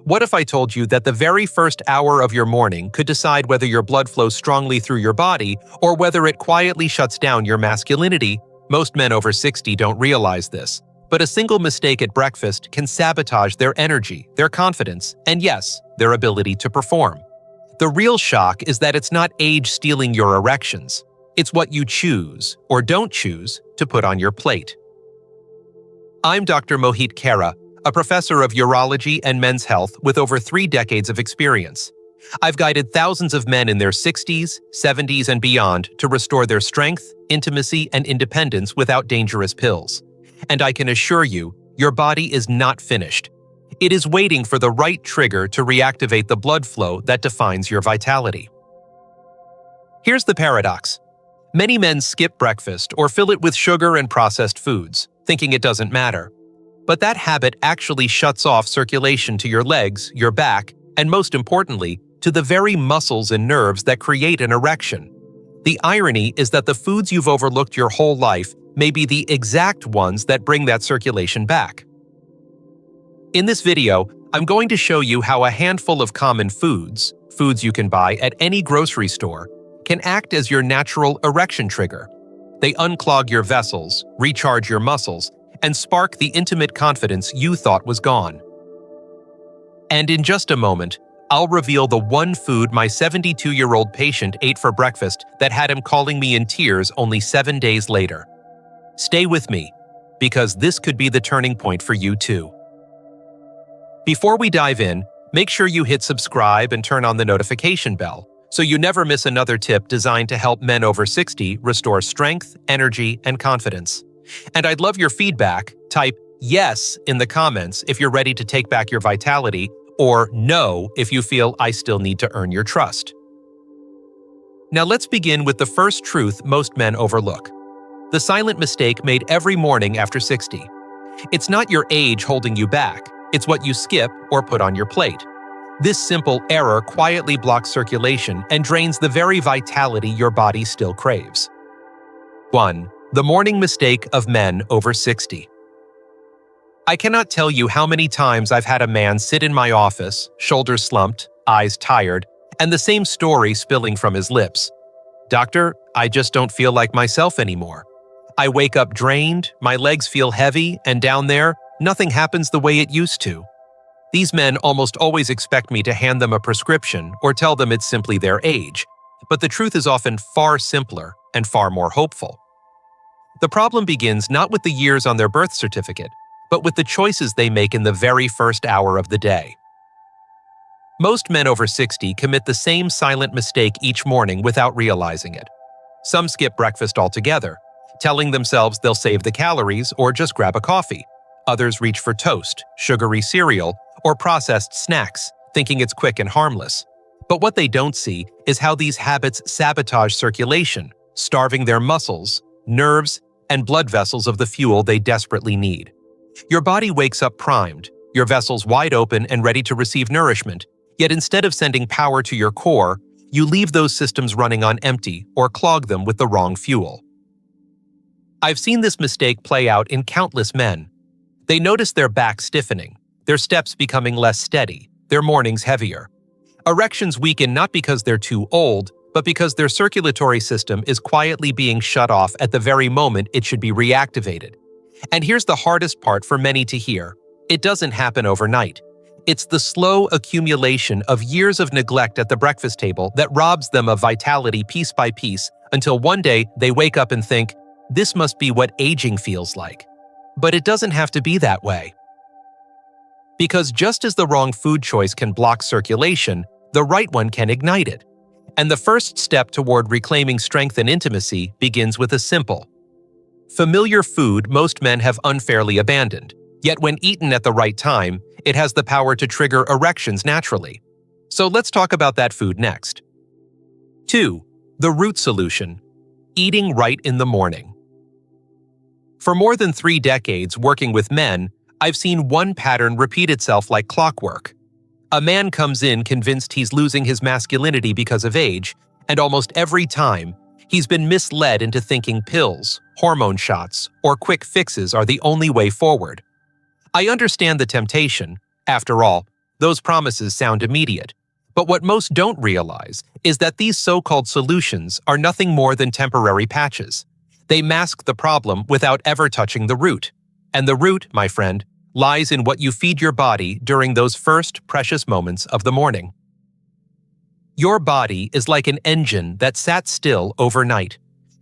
What if I told you that the very first hour of your morning could decide whether your blood flows strongly through your body or whether it quietly shuts down your masculinity? Most men over 60 don't realize this, but a single mistake at breakfast can sabotage their energy, their confidence, and yes, their ability to perform. The real shock is that it's not age stealing your erections. It's what you choose, or don't choose, to put on your plate. I'm Dr. Mohit Khera, a professor of urology and men's health with over 3 decades of experience. I've guided thousands of men in their 60s, 70s, and beyond to restore their strength, intimacy, and independence without dangerous pills. And I can assure you, your body is not finished. It is waiting for the right trigger to reactivate the blood flow that defines your vitality. Here's the paradox. Many men skip breakfast or fill it with sugar and processed foods, thinking it doesn't matter. But that habit actually shuts off circulation to your legs, your back, and most importantly, to the very muscles and nerves that create an erection. The irony is that the foods you've overlooked your whole life may be the exact ones that bring that circulation back. In this video, I'm going to show you how a handful of common foods you can buy at any grocery store, can act as your natural erection trigger. They unclog your vessels, recharge your muscles, and spark the intimate confidence you thought was gone. And in just a moment, I'll reveal the one food my 72-year-old patient ate for breakfast that had him calling me in tears only 7 days later. Stay with me, because this could be the turning point for you too. Before we dive in, make sure you hit subscribe and turn on the notification bell so you never miss another tip designed to help men over 60 restore strength, energy, and confidence. And I'd love your feedback. Type yes in the comments if you're ready to take back your vitality, or no if you feel I still need to earn your trust. Now let's begin with the first truth most men overlook. The silent mistake made every morning after 60. It's not your age holding you back, it's what you skip or put on your plate. This simple error quietly blocks circulation and drains the very vitality your body still craves. 1. The morning mistake of men over 60. I cannot tell you how many times I've had a man sit in my office, shoulders slumped, eyes tired, and the same story spilling from his lips. Doctor, I just don't feel like myself anymore. I wake up drained, my legs feel heavy, and down there, nothing happens the way it used to. These men almost always expect me to hand them a prescription or tell them it's simply their age, but the truth is often far simpler and far more hopeful. The problem begins not with the years on their birth certificate, but with the choices they make in the very first hour of the day. Most men over 60 commit the same silent mistake each morning without realizing it. Some skip breakfast altogether, telling themselves they'll save the calories or just grab a coffee. Others reach for toast, sugary cereal, or processed snacks, thinking it's quick and harmless. But what they don't see is how these habits sabotage circulation, starving their muscles, nerves, and blood vessels of the fuel they desperately need. Your body wakes up primed, your vessels wide open and ready to receive nourishment, yet instead of sending power to your core, you leave those systems running on empty or clog them with the wrong fuel. I've seen this mistake play out in countless men. They notice their back stiffening, their steps becoming less steady, their mornings heavier. Erections weaken not because they're too old, but because their circulatory system is quietly being shut off at the very moment it should be reactivated. And here's the hardest part for many to hear. It doesn't happen overnight. It's the slow accumulation of years of neglect at the breakfast table that robs them of vitality piece by piece until one day they wake up and think, this must be what aging feels like. But it doesn't have to be that way. Because just as the wrong food choice can block circulation, the right one can ignite it. And the first step toward reclaiming strength and intimacy begins with a simple, familiar food most men have unfairly abandoned. Yet when eaten at the right time, it has the power to trigger erections naturally. So let's talk about that food next. 2. The root solution: eating right in the morning. For more than 3 decades working with men, I've seen one pattern repeat itself like clockwork. A man comes in convinced he's losing his masculinity because of age, and almost every time, he's been misled into thinking pills, hormone shots, or quick fixes are the only way forward. I understand the temptation. After all, Those promises sound immediate. But what most don't realize is that these so-called solutions are nothing more than temporary patches. They mask the problem without ever touching the root. And the root, my friend, lies in what you feed your body during those first precious moments of the morning. Your body is like an engine that sat still overnight.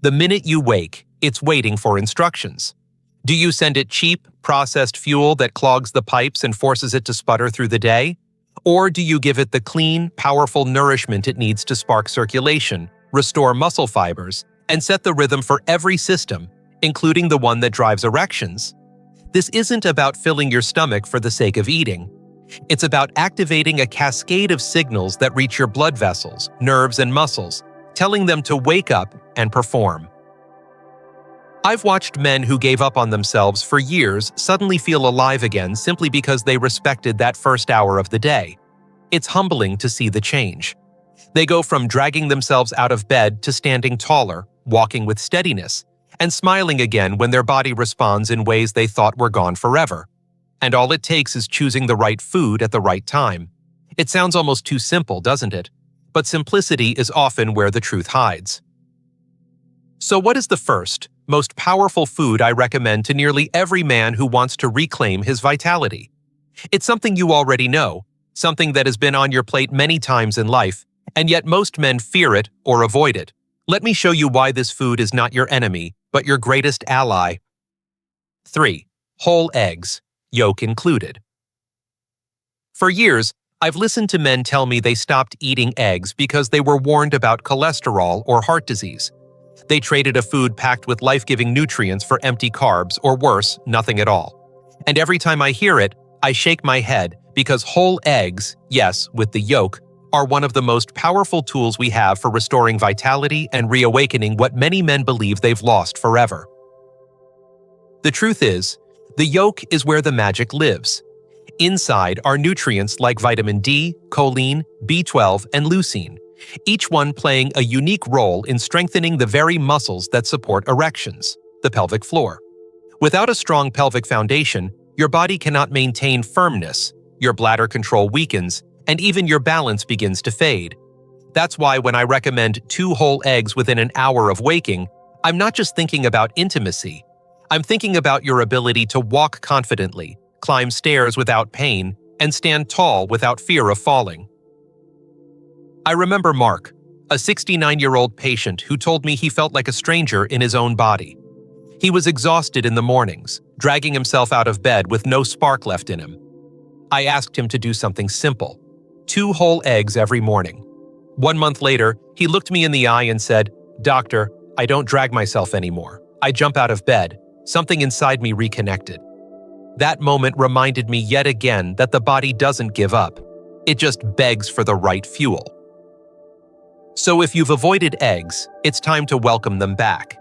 The minute you wake, it's waiting for instructions. Do you send it cheap, processed fuel that clogs the pipes and forces it to sputter through the day? Or do you give it the clean, powerful nourishment it needs to spark circulation, restore muscle fibers, and set the rhythm for every system, including the one that drives erections? This isn't about filling your stomach for the sake of eating. It's about activating a cascade of signals that reach your blood vessels, nerves, and muscles, telling them to wake up and perform. I've watched men who gave up on themselves for years suddenly feel alive again simply because they respected that first hour of the day. It's humbling to see the change. They go from dragging themselves out of bed to standing taller, walking with steadiness, and smiling again when their body responds in ways they thought were gone forever. And all it takes is choosing the right food at the right time. It sounds almost too simple, doesn't it? But simplicity is often where the truth hides. So what is the first, most powerful food I recommend to nearly every man who wants to reclaim his vitality? It's something you already know, something that has been on your plate many times in life, and yet most men fear it or avoid it. Let me show you why this food is not your enemy, but your greatest ally. 3. Whole eggs, yolk included. For years, I've listened to men tell me they stopped eating eggs because they were warned about cholesterol or heart disease. They traded a food packed with life-giving nutrients for empty carbs, or worse, nothing at all. And every time I hear it, I shake my head because whole eggs, yes, with the yolk, are one of the most powerful tools we have for restoring vitality and reawakening what many men believe they've lost forever. The truth is, the yolk is where the magic lives. Inside are nutrients like vitamin D, choline, B12, and leucine, each one playing a unique role in strengthening the very muscles that support erections, the pelvic floor. Without a strong pelvic foundation, your body cannot maintain firmness, your bladder control weakens, and even your balance begins to fade. That's why when I recommend 2 whole eggs within an hour of waking, I'm not just thinking about intimacy. I'm thinking about your ability to walk confidently, climb stairs without pain, and stand tall without fear of falling. I remember Mark, a 69-year-old patient who told me he felt like a stranger in his own body. He was exhausted in the mornings, dragging himself out of bed with no spark left in him. I asked him to do something simple: 2 whole eggs every morning. 1 month later, he looked me in the eye and said, "Doctor, I don't drag myself anymore. I jump out of bed. Something inside me reconnected." That moment reminded me yet again that the body doesn't give up. It just begs for the right fuel. So if you've avoided eggs, it's time to welcome them back.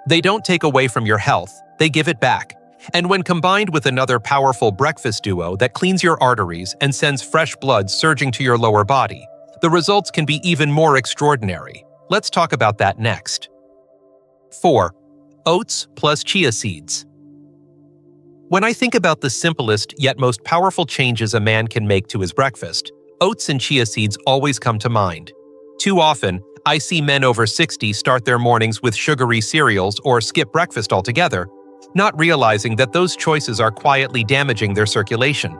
They don't take away from your health, they give it back. And when combined with another powerful breakfast duo that cleans your arteries and sends fresh blood surging to your lower body, the results can be even more extraordinary. Let's talk about that next. 4. Oats plus chia seeds. When I think about the simplest yet most powerful changes a man can make to his breakfast, oats and chia seeds always come to mind. Too often, I see men over 60 start their mornings with sugary cereals or skip breakfast altogether, not realizing that those choices are quietly damaging their circulation.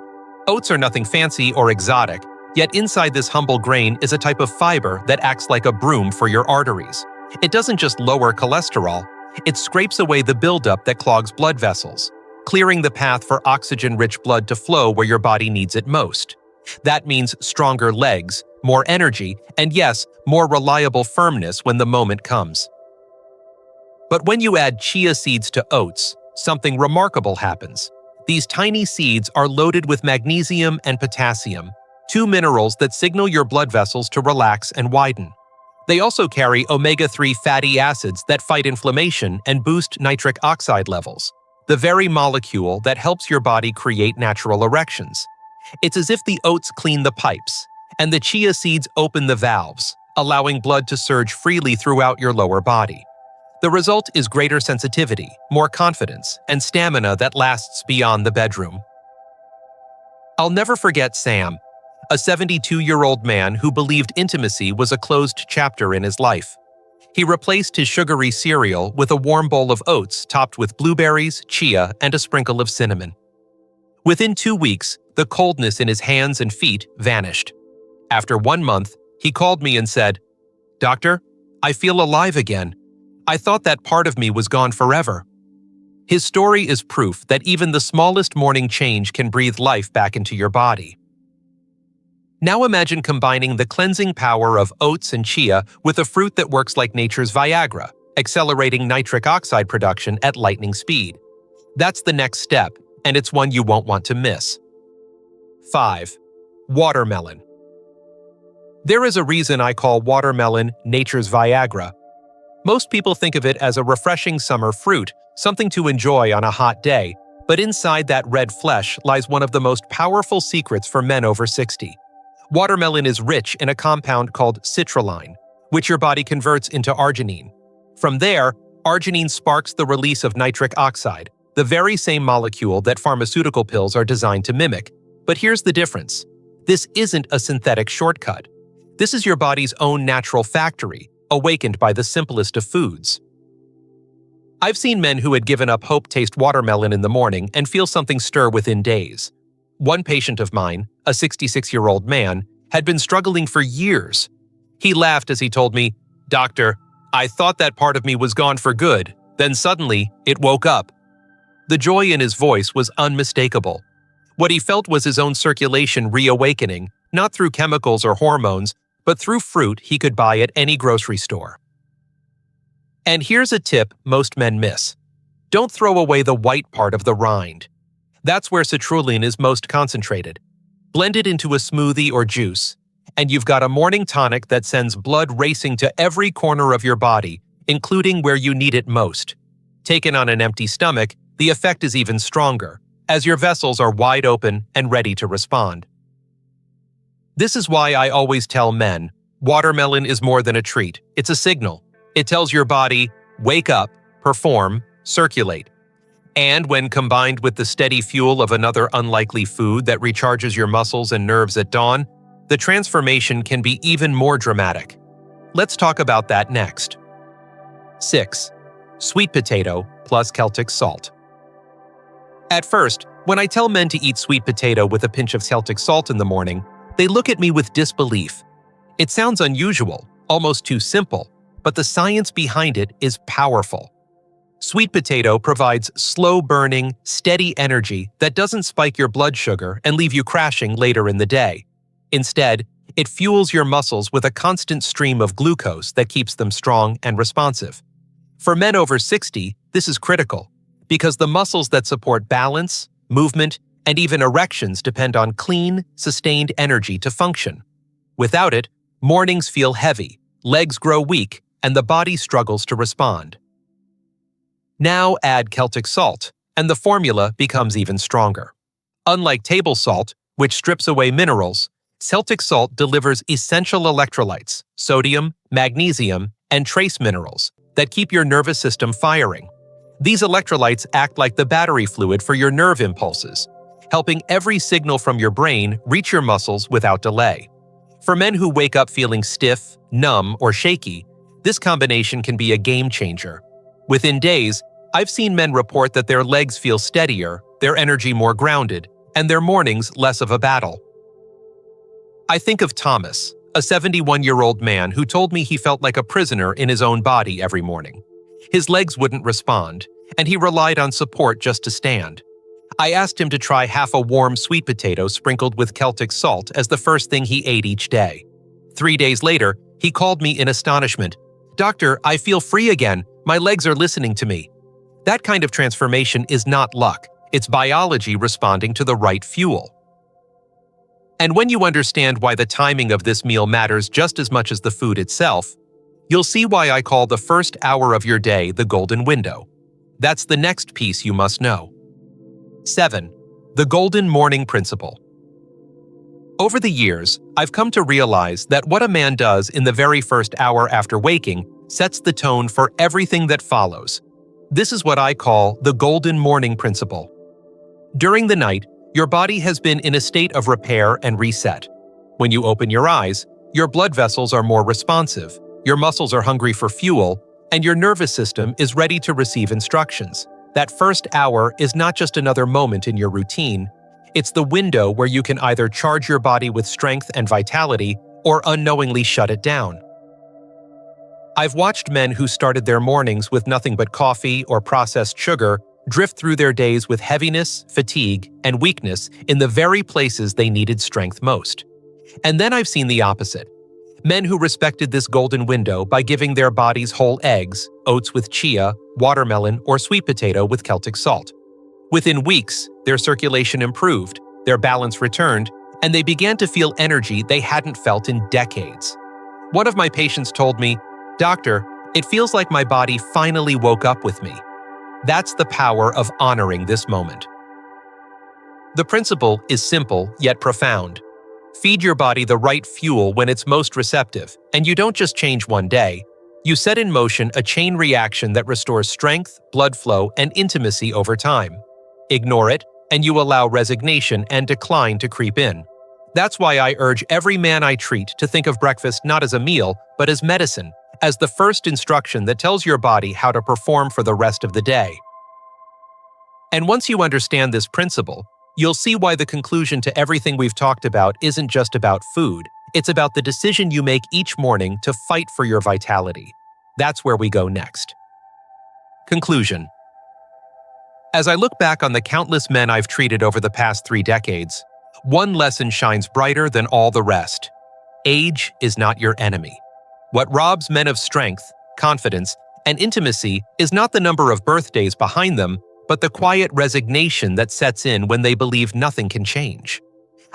Oats are nothing fancy or exotic, yet inside this humble grain is a type of fiber that acts like a broom for your arteries. It doesn't just lower cholesterol, it scrapes away the buildup that clogs blood vessels, clearing the path for oxygen-rich blood to flow where your body needs it most. That means stronger legs, more energy, and yes, more reliable firmness when the moment comes. But when you add chia seeds to oats, something remarkable happens. These tiny seeds are loaded with magnesium and potassium, 2 minerals that signal your blood vessels to relax and widen. They also carry omega-3 fatty acids that fight inflammation and boost nitric oxide levels, the very molecule that helps your body create natural erections. It's as if the oats clean the pipes, and the chia seeds open the valves, allowing blood to surge freely throughout your lower body. The result is greater sensitivity, more confidence, and stamina that lasts beyond the bedroom. I'll never forget Sam, a 72-year-old man who believed intimacy was a closed chapter in his life. He replaced his sugary cereal with a warm bowl of oats topped with blueberries, chia, and a sprinkle of cinnamon. Within 2 weeks, the coldness in his hands and feet vanished. After 1 month, he called me and said, "Doctor, I feel alive again. I thought that part of me was gone forever." His story is proof that even the smallest morning change can breathe life back into your body. Now imagine combining the cleansing power of oats and chia with a fruit that works like nature's Viagra, accelerating nitric oxide production at lightning speed. That's the next step, and it's one you won't want to miss. 5. Watermelon. There is a reason I call watermelon nature's Viagra. Most people think of it as a refreshing summer fruit, something to enjoy on a hot day, but inside that red flesh lies one of the most powerful secrets for men over 60. Watermelon is rich in a compound called citrulline, which your body converts into arginine. From there, arginine sparks the release of nitric oxide, the very same molecule that pharmaceutical pills are designed to mimic. But here's the difference. This isn't a synthetic shortcut. This is your body's own natural factory, awakened by the simplest of foods. I've seen men who had given up hope taste watermelon in the morning and feel something stir within days. One patient of mine, a 66-year-old man, had been struggling for years. He laughed as he told me, "Doctor, I thought that part of me was gone for good. Then suddenly, it woke up." The joy in his voice was unmistakable. What he felt was his own circulation reawakening, not through chemicals or hormones, but through fruit he could buy at any grocery store. And here's a tip most men miss. Don't throw away the white part of the rind. That's where citrulline is most concentrated. Blend it into a smoothie or juice, and you've got a morning tonic that sends blood racing to every corner of your body, including where you need it most. Taken on an empty stomach, the effect is even stronger, as your vessels are wide open and ready to respond. This is why I always tell men, watermelon is more than a treat, it's a signal. It tells your body, wake up, perform, circulate. And when combined with the steady fuel of another unlikely food that recharges your muscles and nerves at dawn, the transformation can be even more dramatic. Let's talk about that next. 6. Sweet potato plus Celtic salt. At first, when I tell men to eat sweet potato with a pinch of Celtic salt in the morning, they look at me with disbelief. It sounds unusual, almost too simple, but the science behind it is powerful. Sweet potato provides slow-burning, steady energy that doesn't spike your blood sugar and leave you crashing later in the day. Instead, it fuels your muscles with a constant stream of glucose that keeps them strong and responsive. For men over 60, this is critical, because the muscles that support balance, movement, and even erections depend on clean, sustained energy to function. Without it, mornings feel heavy, legs grow weak, and the body struggles to respond. Now add Celtic salt, and the formula becomes even stronger. Unlike table salt, which strips away minerals, Celtic salt delivers essential electrolytes, sodium, magnesium, and trace minerals that keep your nervous system firing. These electrolytes act like the battery fluid for your nerve impulses, helping every signal from your brain reach your muscles without delay. For men who wake up feeling stiff, numb, or shaky, this combination can be a game changer. Within days, I've seen men report that their legs feel steadier, their energy more grounded, and their mornings less of a battle. I think of Thomas, a 71-year-old man who told me he felt like a prisoner in his own body every morning. His legs wouldn't respond, and he relied on support just to stand. I asked him to try half a warm sweet potato sprinkled with Celtic salt as the first thing he ate each day. 3 days later, he called me in astonishment. "Doctor, I feel free again. My legs are listening to me." That kind of transformation is not luck. It's biology responding to the right fuel. And when you understand why the timing of this meal matters just as much as the food itself, you'll see why I call the first hour of your day the golden window. That's the next piece you must know. 7. The Golden Morning Principle. Over the years, I've come to realize that what a man does in the very first hour after waking sets the tone for everything that follows. This is what I call the Golden Morning Principle. During the night, your body has been in a state of repair and reset. When you open your eyes, your blood vessels are more responsive, your muscles are hungry for fuel, and your nervous system is ready to receive instructions. That first hour is not just another moment in your routine, it's the window where you can either charge your body with strength and vitality or unknowingly shut it down. I've watched men who started their mornings with nothing but coffee or processed sugar drift through their days with heaviness, fatigue, and weakness in the very places they needed strength most. And then I've seen the opposite. Men who respected this golden window by giving their bodies whole eggs, oats with chia, watermelon, or sweet potato with Celtic salt. Within weeks, their circulation improved, their balance returned, and they began to feel energy they hadn't felt in decades. One of my patients told me, "Doctor, it feels like my body finally woke up with me." That's the power of honoring this moment. The principle is simple yet profound. Feed your body the right fuel when it's most receptive, and you don't just change one day. You set in motion a chain reaction that restores strength, blood flow, and intimacy over time. Ignore it, and you allow resignation and decline to creep in. That's why I urge every man I treat to think of breakfast not as a meal, but as medicine, as the first instruction that tells your body how to perform for the rest of the day. And once you understand this principle, you'll see why the conclusion to everything we've talked about isn't just about food. It's about the decision you make each morning to fight for your vitality. That's where we go next. Conclusion. As I look back on the countless men I've treated over the past 3 decades, one lesson shines brighter than all the rest. Age is not your enemy. What robs men of strength, confidence, and intimacy is not the number of birthdays behind them, but the quiet resignation that sets in when they believe nothing can change.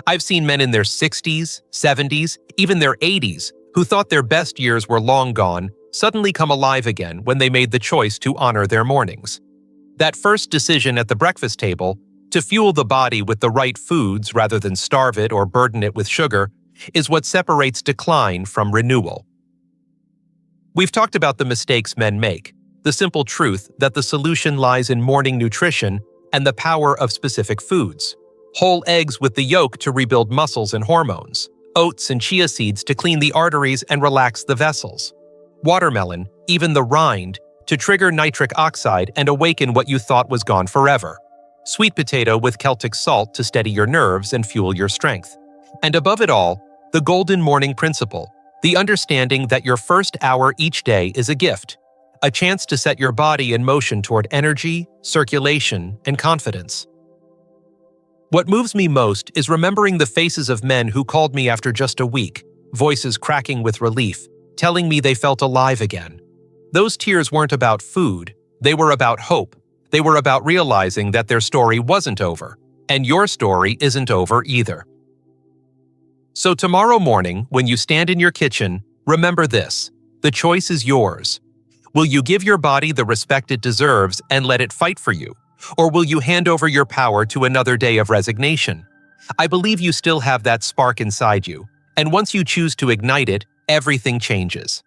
I've seen men in their 60s, 70s, even their 80s, who thought their best years were long gone, suddenly come alive again when they made the choice to honor their mornings. That first decision at the breakfast table, to fuel the body with the right foods rather than starve it or burden it with sugar, is what separates decline from renewal. We've talked about the mistakes men make, the simple truth that the solution lies in morning nutrition and the power of specific foods. Whole eggs with the yolk to rebuild muscles and hormones, oats and chia seeds to clean the arteries and relax the vessels, watermelon, even the rind, to trigger nitric oxide and awaken what you thought was gone forever, sweet potato with Celtic salt to steady your nerves and fuel your strength. And above it all, the golden morning principle, the understanding that your first hour each day is a gift, a chance to set your body in motion toward energy, circulation, and confidence. What moves me most is remembering the faces of men who called me after just a week, voices cracking with relief, telling me they felt alive again. Those tears weren't about food, they were about hope. They were about realizing that their story wasn't over, and your story isn't over either. So tomorrow morning, when you stand in your kitchen, remember this: the choice is yours. Will you give your body the respect it deserves and let it fight for you? Or will you hand over your power to another day of resignation? I believe you still have that spark inside you, and once you choose to ignite it, everything changes.